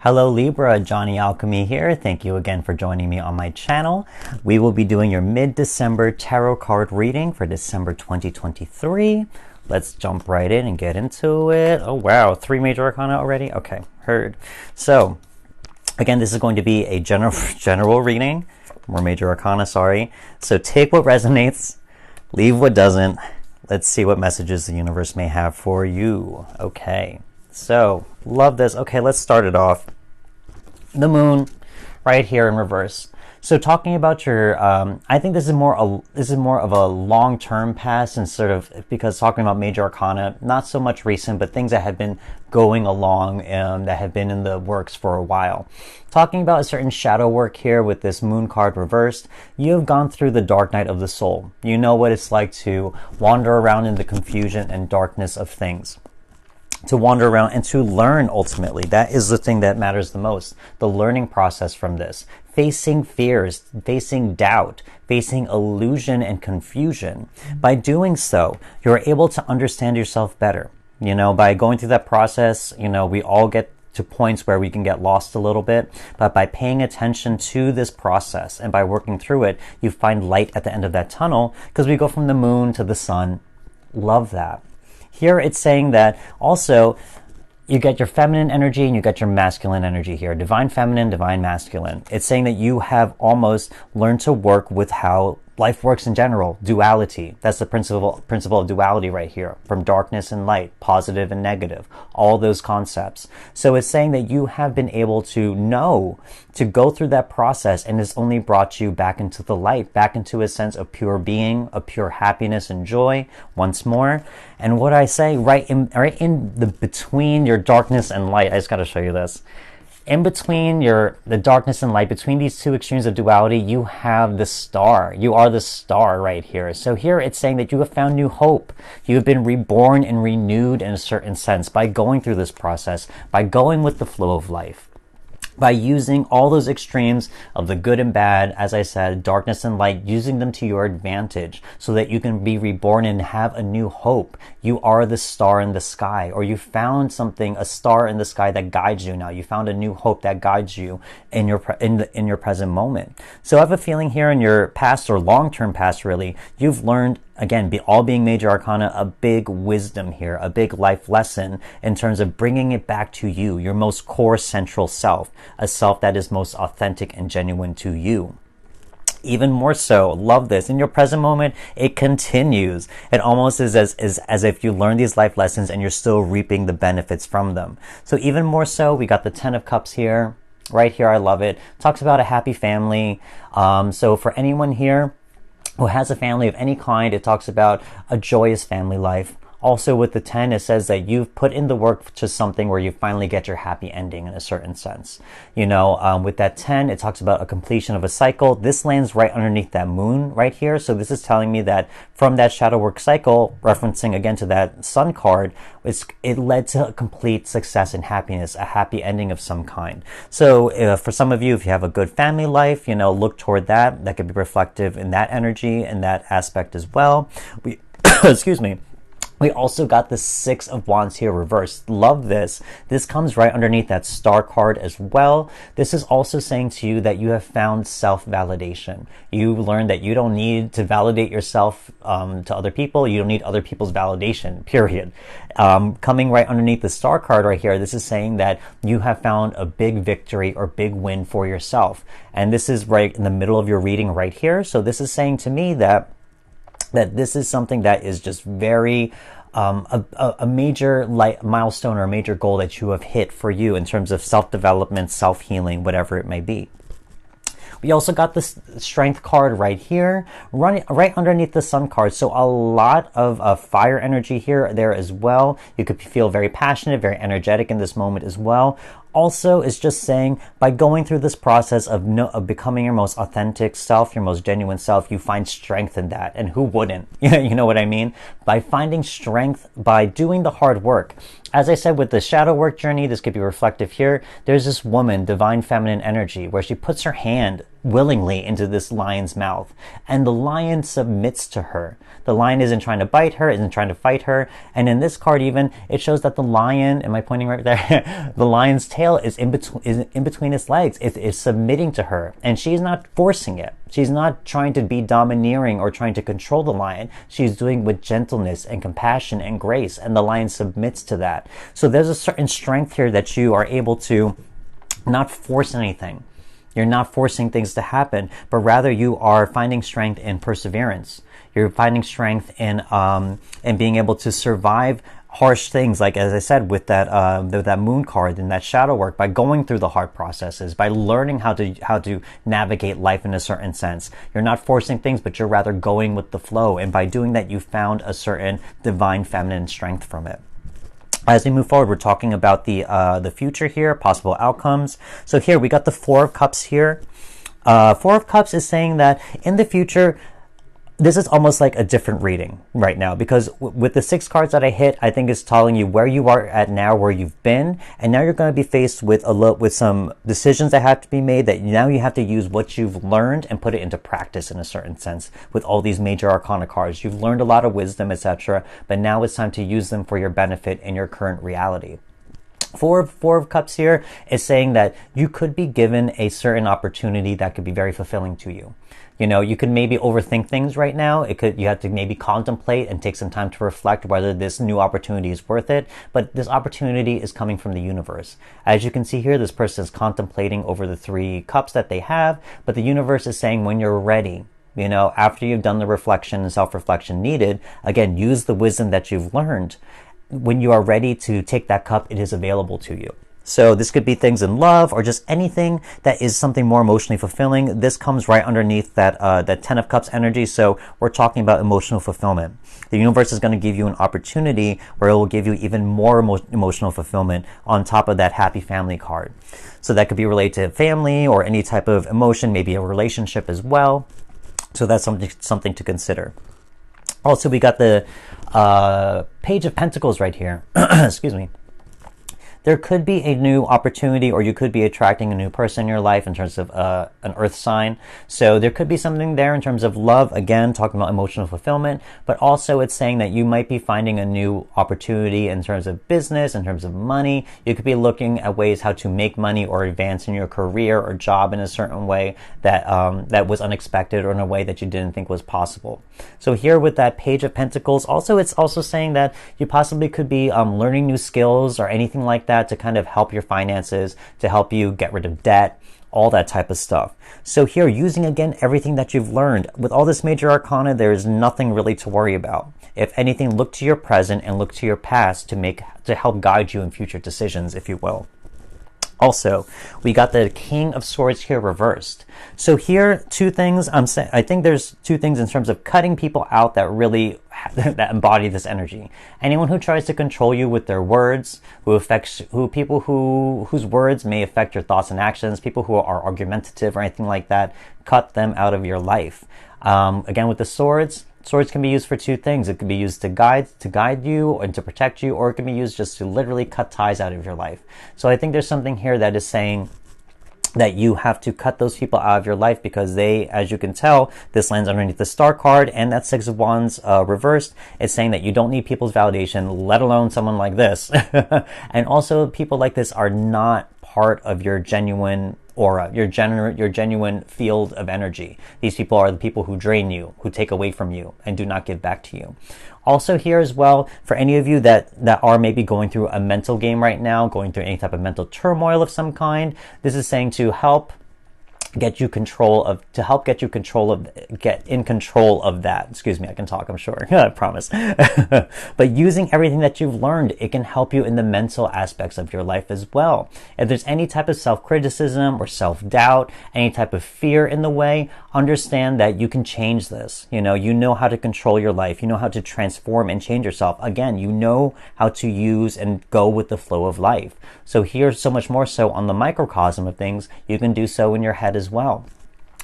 Hello Libra, Johnny Alchemy here. Thank you again for joining me on my channel. We will be doing your mid-December tarot card reading for December 2023. Let's jump right in and get into it. Oh wow, 3 major arcana already? Okay, heard. So, again, this is going to be a general reading. More major arcana, sorry. So take what resonates, leave what doesn't. Let's see what messages the universe may have for you. Okay. So, love this. Okay, let's start it off. The moon, right here in reverse. So, talking about your, I think this is more of a long-term past, and sort of because talking about major arcana, not so much recent, but things that have been going along that have been in the works for a while. Talking about a certain shadow work here with this moon card reversed, you have gone through the dark night of the soul. You know what it's like to wander around in the confusion and darkness of things. To wander around and to learn ultimately. That is the thing that matters the most. The learning process from this. Facing fears, facing doubt, facing illusion and confusion. By doing so, you're able to understand yourself better. You know, by going through that process, you know, we all get to points where we can get lost a little bit, but by paying attention to this process and by working through it, you find light at the end of that tunnel, because we go from the moon to the sun. Love that. Here it's saying that also you get your feminine energy and you get your masculine energy here. Divine feminine, divine masculine. It's saying that you have almost learned to work with how life works in general. Duality. That's the principle of duality right here. From darkness and light, positive and negative. All those concepts. So it's saying that you have been able to know, to go through that process, and it's only brought you back into the light, back into a sense of pure being, of pure happiness and joy once more. And what I say, right in the between your darkness and light, I just got to show you this. In between the darkness and light, between these two extremes of duality, you have the star. You are the star right here. So here it's saying that you have found new hope. You have been reborn and renewed in a certain sense by going through this process, by going with the flow of life. By using all those extremes of the good and bad, as I said, darkness and light, using them to your advantage so that you can be reborn and have a new hope. You are the star in the sky, or you found something, a star in the sky that guides you now. You found a new hope that guides you in your present moment. So I have a feeling here in your past, or long-term past really, you've learned, again, all being major arcana, a big wisdom here, a big life lesson in terms of bringing it back to you, your most core central self, a self that is most authentic and genuine to you. Even more so, love this. In your present moment, it continues. It almost is as if you learn these life lessons and you're still reaping the benefits from them. So even more so, we got the 10 of Cups here. Right here, I love it. Talks about a happy family. So for anyone here who has a family of any kind, it talks about a joyous family life. Also with the 10, it says that you've put in the work to something where you finally get your happy ending in a certain sense. You know, with that 10, it talks about a completion of a cycle. This lands right underneath that moon right here. So this is telling me that from that shadow work cycle, referencing again to that sun card, it led to a complete success and happiness, a happy ending of some kind. So for some of you, if you have a good family life, you know, look toward that. That could be reflective in that energy and that aspect as well. Excuse me. We also got the 6 of Wands here reversed. Love this. This comes right underneath that star card as well. This is also saying to you that you have found self-validation. You learned that you don't need to validate yourself to other people. You don't need other people's validation, period. Coming right underneath the star card right here, this is saying that you have found a big victory or big win for yourself. And this is right in the middle of your reading right here. So this is saying to me that this is something that is just very a major milestone or a major goal that you have hit for you in terms of self-development, self-healing, whatever it may be. We also got the strength card right here, right underneath the sun card. So a lot of fire energy here, there as well. You could feel very passionate, very energetic in this moment as well. Also, it's just saying by going through this process of becoming your most authentic self, your most genuine self, you find strength in that. And who wouldn't? You know what I mean? By finding strength, by doing the hard work, As I said, with the shadow work journey, this could be reflective here. There's this woman, divine feminine energy, where she puts her hand willingly into this lion's mouth, and the lion submits to her. The lion isn't trying to bite her, isn't trying to fight her. And in this card even, it shows that the lion, am I pointing right there? The lion's tail is in between its legs. It is submitting to her, and she's not forcing it. She's not trying to be domineering or trying to control the lion. She's doing with gentleness and compassion and grace, and the lion submits to that. So there's a certain strength here that you are able to not force anything. You're not forcing things to happen, but rather you are finding strength in perseverance. You're finding strength in being able to survive harsh things, like as I said with that moon card and that shadow work, by going through the hard processes, by learning how to navigate life in a certain sense. You're not forcing things, but you're rather going with the flow, and by doing that, you found a certain divine feminine strength from it. As we move forward, we're talking about the future here, possible outcomes. So here we got the Four of Cups here. Four of Cups is saying that in the future, this is almost like a different reading right now, because with the 6 cards that I hit, I think it's telling you where you are at now, where you've been, and now you're going to be faced with with some decisions that have to be made, that now you have to use what you've learned and put it into practice in a certain sense. With all these major arcana cards, you've learned a lot of wisdom, etc., but now it's time to use them for your benefit in your current reality. Four of Cups here is saying that you could be given a certain opportunity that could be very fulfilling to you. You know, you could maybe overthink things right now. You have to maybe contemplate and take some time to reflect whether this new opportunity is worth it. But this opportunity is coming from the universe. As you can see here, this person is contemplating over the 3 cups that they have, but the universe is saying when you're ready, you know, after you've done the reflection and self-reflection needed, again, use the wisdom that you've learned. When you are ready to take that cup, it is available to you. So this could be things in love, or just anything that is something more emotionally fulfilling. This comes right underneath that 10 of Cups energy. So we're talking about emotional fulfillment. The universe is going to give you an opportunity where it will give you even more emotional fulfillment on top of that happy family card. So that could be related to family or any type of emotion, maybe a relationship as well. So that's something to consider. Also, we got the Page of Pentacles right here. Excuse me. There could be a new opportunity, or you could be attracting a new person in your life in terms of an earth sign. So there could be something there in terms of love, again, talking about emotional fulfillment, but also it's saying that you might be finding a new opportunity in terms of business, in terms of money. You could be looking at ways how to make money or advance in your career or job in a certain way that was unexpected, or in a way that you didn't think was possible. So here with that Page of Pentacles, it's also saying that you possibly could be learning new skills or anything like that to kind of help your finances, to help you get rid of debt, all that type of stuff. So here, using again everything that you've learned. With all this major arcana, there is nothing really to worry about. If anything, look to your present and look to your past to help guide you in future decisions, if you will. Also, we got the King of Swords here reversed. So here, 2 things. I think there's 2 things in terms of cutting people out that really that embody this energy. Anyone who tries to control you with their words, people whose words may affect your thoughts and actions, people who are argumentative or anything like that, cut them out of your life. Again, with the swords can be used for 2 things. It could be used to guide you and to protect you, or it can be used just to literally cut ties out of your life. So I think there's something here that is saying that you have to cut those people out of your life, because they, as you can tell, this lands underneath the Star card and that 6 of Wands reversed. It's saying that you don't need people's validation, let alone someone like this. And also, people like this are not part of your genuine aura, your genuine field of energy. These people are the people who drain you, who take away from you, and do not give back to you. Also here as well, for any of you that are maybe going through a mental game right now, going through any type of mental turmoil of some kind, this is saying to get in control of that. Excuse me, I can talk, I'm sure. I promise. But using everything that you've learned, it can help you in the mental aspects of your life as well. If there's any type of self-criticism or self-doubt, any type of fear in the way, understand that you can change this. You know how to control your life. You know how to transform and change yourself. Again, you know how to use and go with the flow of life. So here's so much more so on the microcosm of things, you can do so in your head as well.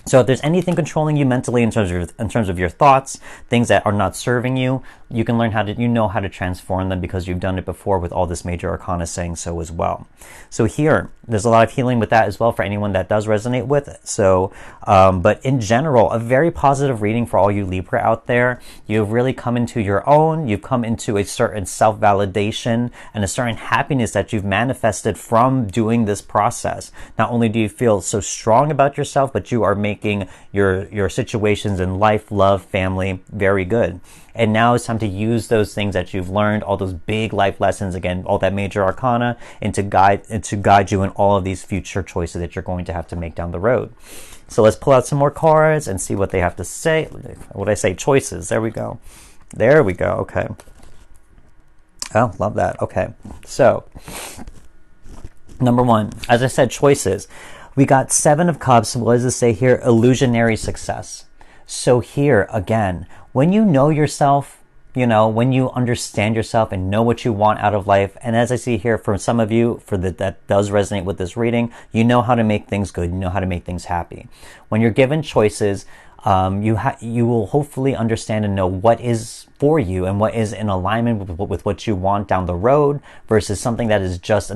So if there's anything controlling you mentally in terms of your thoughts, things that are not serving you, you can learn how to, you know how to transform them because you've done it before with all this major arcana saying so as well. So here, there's a lot of healing with that as well for anyone that does resonate with it. So, but in general, a very positive reading for all you Libra out there. You've really come into your own. You've come into a certain self-validation and a certain happiness that you've manifested from doing this process. Not only do you feel so strong about yourself, but you are making your situations in life, love, family, very good. And now it's time to use those things that you've learned, all those big life lessons, again, all that major arcana, and to guide you in all of these future choices that you're going to have to make down the road. So let's pull out some more cards and see what they have to say. What I say, choices. There we go. There we go. Okay. Oh, love that. Okay. So, number one, as I said, choices. We got 7 of Cups. What does it say here? Illusionary success. So here, again, when you know yourself, you know, when you understand yourself and know what you want out of life, and as I see here for some of you, that does resonate with this reading, you know how to make things good, you know how to make things happy. When you're given choices, you will hopefully understand and know what is for you and what is in alignment with what you want down the road versus something that is just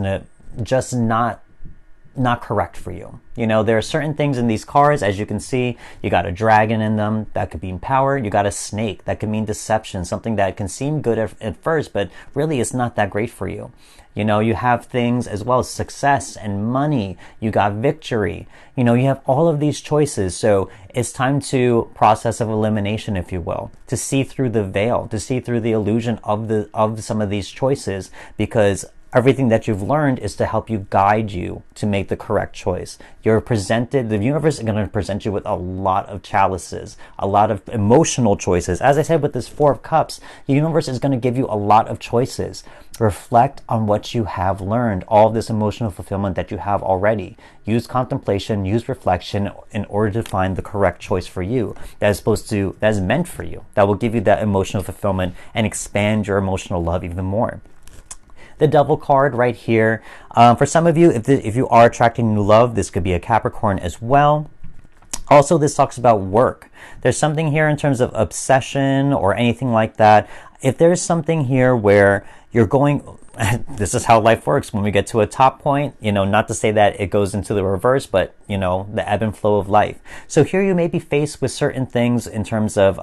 not correct for you. You know, there are certain things in these cards, as you can see, you got a dragon in them, that could mean power. You got a snake, that could mean deception, something that can seem good at first, but really it's not that great for you. You know, you have things as well as success and money. You got victory. You know, you have all of these choices. So it's time to process of elimination, if you will, to see through the veil, to see through the illusion of some of these choices, because everything that you've learned is to help you guide you to make the correct choice. The universe is going to present you with a lot of chalices, a lot of emotional choices. As I said, with this 4 of Cups, the universe is going to give you a lot of choices. Reflect on what you have learned, all of this emotional fulfillment that you have already. Use contemplation, use reflection in order to find the correct choice for you that is meant for you, that will give you that emotional fulfillment and expand your emotional love even more. The Devil card right here. For some of you, if you are attracting new love, this could be a Capricorn as well. Also, this talks about work. There's something here in terms of obsession or anything like that. If there's something here where you're going, this is how life works. When we get to a top point, you know, not to say that it goes into the reverse, but, you know, the ebb and flow of life. So here you may be faced with certain things in terms of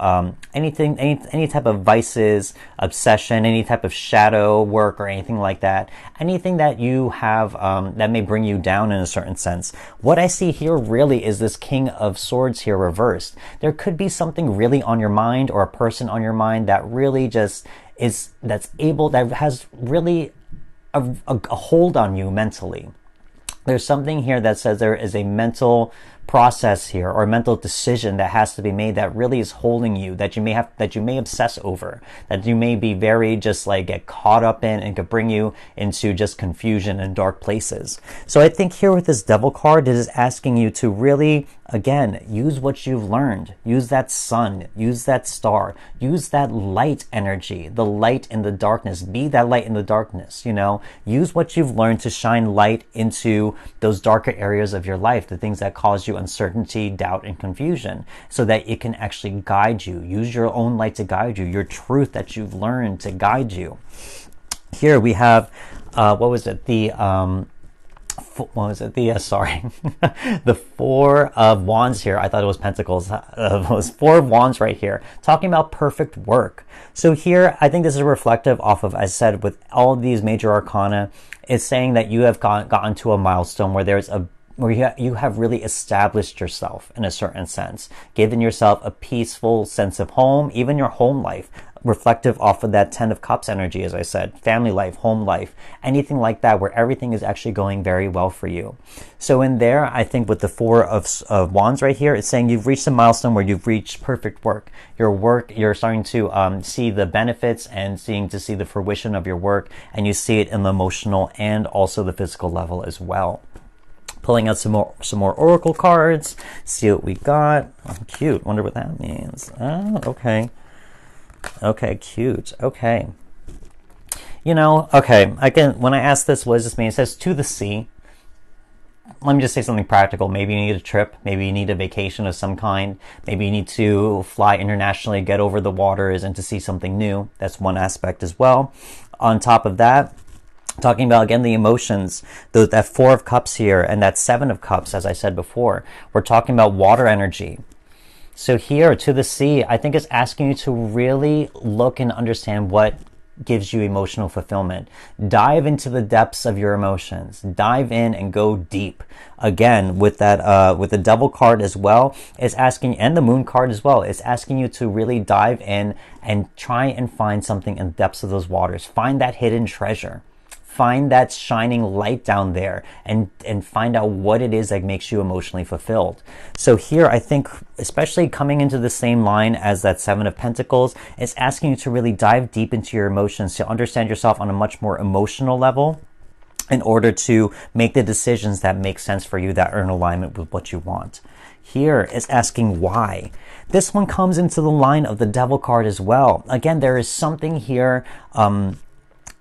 any type of vices, obsession, any type of shadow work or anything like that. Anything that you have that may bring you down in a certain sense. What I see here really is this King of Swords here reversed. There could be something really on your mind or a person on your mind that really just that has really a hold on you mentally. There's something here that says there is a mental process here or a mental decision that has to be made that really is holding you, that you may obsess over, that you may be very just like get caught up in and could bring you into just confusion and dark places. So I think here with this Devil card, it is asking you to really, again, use what you've learned. Use that sun, use that star, use that light energy, the light in the darkness. Be that light in the darkness, you know. Use what you've learned to shine light into those darker areas of your life, the things that cause you uncertainty, doubt, and confusion, so that it can actually guide you. Use your own light to guide you, your truth that you've learned to guide you. Here we have, the 4 of Wands here. I thought it was Pentacles. It was 4 of Wands right here, talking about perfect work. So here, I think this is reflective off of, as I said, with all of these major arcana, it's saying that you have gotten to a milestone where you have really established yourself in a certain sense, given yourself a peaceful sense of home, even your home life, reflective off of that 10 of Cups energy, as I said, family life, home life, anything like that, where everything is actually going very well for you. So in there, I think with the 4 of Wands right here, it's saying you've reached a milestone where you've reached perfect work. Your work, you're starting to see the benefits and see the fruition of your work, and you see it in the emotional and also the physical level as well. Pulling out some more oracle cards, see what we got. Oh, cute. Wonder what that means. Oh, okay. Okay, cute. Okay. You know, okay. Again, when I ask this, what does this mean? It says to the sea. let me just say something practical. Maybe you need a trip. Maybe you need a vacation of some kind. Maybe you need to fly internationally, get over the waters, and to see something new. That's one aspect as well. On top of that, talking about, again, the emotions, that Four of Cups here and that Seven of Cups, as I said before, we're talking about water energy. So here, to the sea, I think it's asking you to really look and understand what gives you emotional fulfillment. Dive into the depths of your emotions. Dive in and go deep. Again, with that, with the Devil card as well, it's asking, and the Moon card as well, it's asking you to really dive in and try and find something in the depths of those waters. Find that hidden treasure. Find that shining light down there and find out what it is that makes you emotionally fulfilled. So here, I think, especially coming into the same line as that Seven of Pentacles, it's asking you to really dive deep into your emotions, to understand yourself on a much more emotional level in order to make the decisions that make sense for you, that are in alignment with what you want. Here is asking why. This one comes into the line of the Devil card as well. Again, there is something here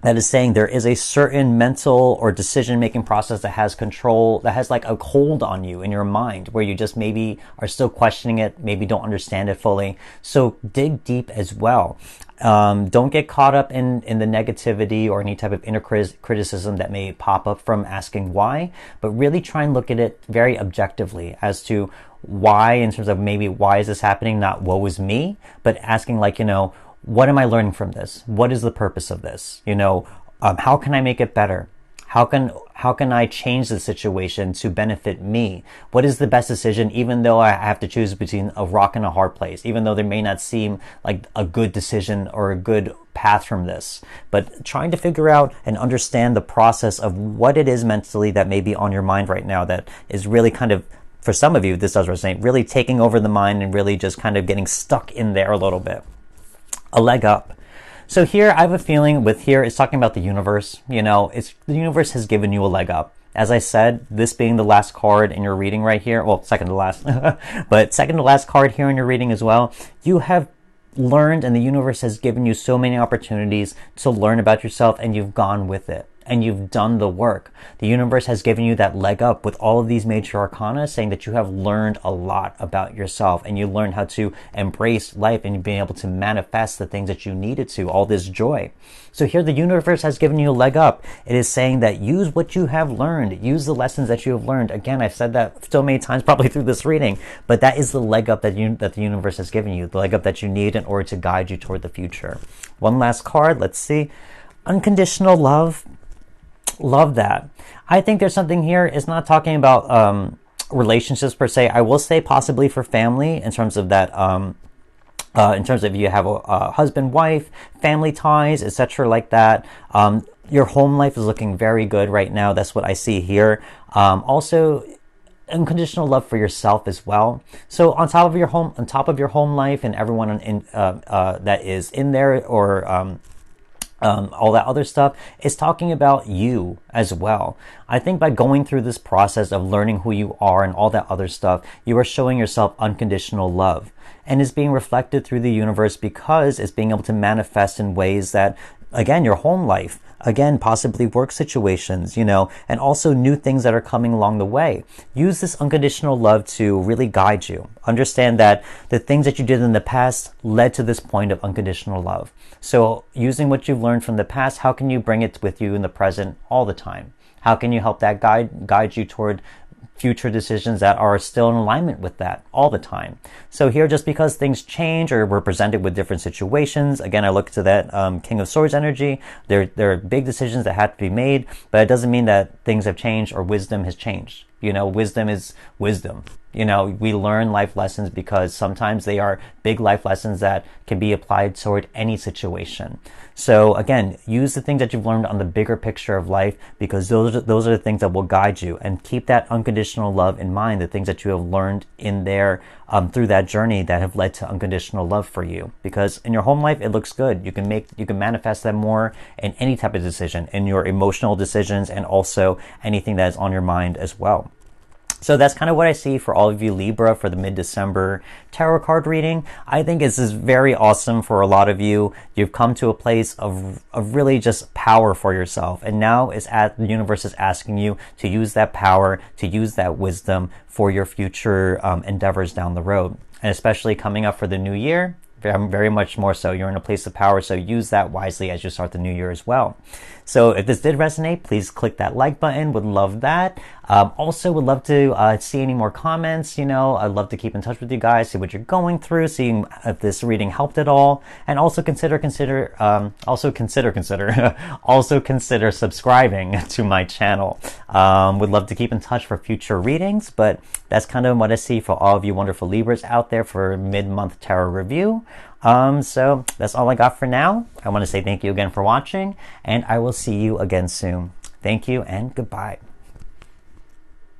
that is saying there is a certain mental or decision-making process that has control, that has like a hold on you in your mind, where you just maybe are still questioning it, maybe don't understand it fully. So dig deep as well. Don't get caught up in the negativity or any type of inner criticism that may pop up from asking why, but really try and look at it very objectively as to why, in terms of maybe why is this happening, not woe is me, but asking, like, what am I learning from this? What is the purpose of this? How can I make it better? How can I change the situation to benefit me? What is the best decision, even though I have to choose between a rock and a hard place, even though there may not seem like a good decision or a good path from this, but trying to figure out and understand the process of what it is mentally that may be on your mind right now that is really kind of, for some of you, this does resonate, really taking over the mind and really just kind of getting stuck in there a little bit. A leg up. So here, I have a feeling with here, it's talking about the universe. The universe has given you a leg up. As I said, this being the last card in your reading right here, well, second to last, but second to last card here in your reading as well, you have learned, and the universe has given you so many opportunities to learn about yourself, and you've gone with it. And you've done the work. The universe has given you that leg up with all of these major arcana, saying that you have learned a lot about yourself, and you learned how to embrace life, and you've been able to manifest the things that you needed to, all this joy. So here, the universe has given you a leg up. It is saying that use what you have learned. Use the lessons that you have learned. Again, I've said that so many times probably through this reading, but that is the leg up that the universe has given you, the leg up that you need in order to guide you toward the future. One last card. Let's see. Unconditional love. Love that. I think there's something here. It's not talking about relationships per se. I will say possibly for family, in terms of that, in terms of you have a husband, wife, family ties, etc. like that. Your home life is looking very good right now. That's what I see here. Also, unconditional love for yourself as well. So on top of your home life and everyone that is in there, or all that other stuff, is talking about you as well. I think by going through this process of learning who you are and all that other stuff, you are showing yourself unconditional love, and is being reflected through the universe because it's being able to manifest in ways that, again, your home life, again, possibly work situations, and also new things that are coming along the way. Use this unconditional love to really guide you. Understand that the things that you did in the past led to this point of unconditional love. So using what you've learned from the past, how can you bring it with you in the present all the time? How can you help that guide you toward future decisions that are still in alignment with that all the time? So here, just because things change or we're presented with different situations, again, I look to that King of Swords energy. There are big decisions that have to be made, but it doesn't mean that things have changed or wisdom has changed. Wisdom is wisdom. We learn life lessons because sometimes they are big life lessons that can be applied toward any situation. So again, use the things that you've learned on the bigger picture of life, because those are the things that will guide you, and keep that unconditional love in mind, the things that you have learned in there through that journey that have led to unconditional love for you. Because in your home life, it looks good. You can manifest that more in any type of decision, in your emotional decisions, and also anything that is on your mind as well. So that's kind of what I see for all of you Libra for the mid-December tarot card reading. I think this is very awesome for a lot of you. You've come to a place of really just power for yourself. And now the universe is asking you to use that power, to use that wisdom for your future endeavors down the road. And especially coming up for the new year, very much more so. You're in a place of power, so use that wisely as you start the new year as well. So if this did resonate, please click that like button. Would love that. Also would love to see any more comments. I'd love to keep in touch with you guys, see what you're going through, seeing if this reading helped at all, and also consider subscribing to my channel. Would love to keep in touch for future readings, but that's kind of what I see for all of you wonderful Libras out there for mid-month tarot review. So that's all I got for now. I want to say thank you again for watching, and I will see you again soon. Thank you and goodbye.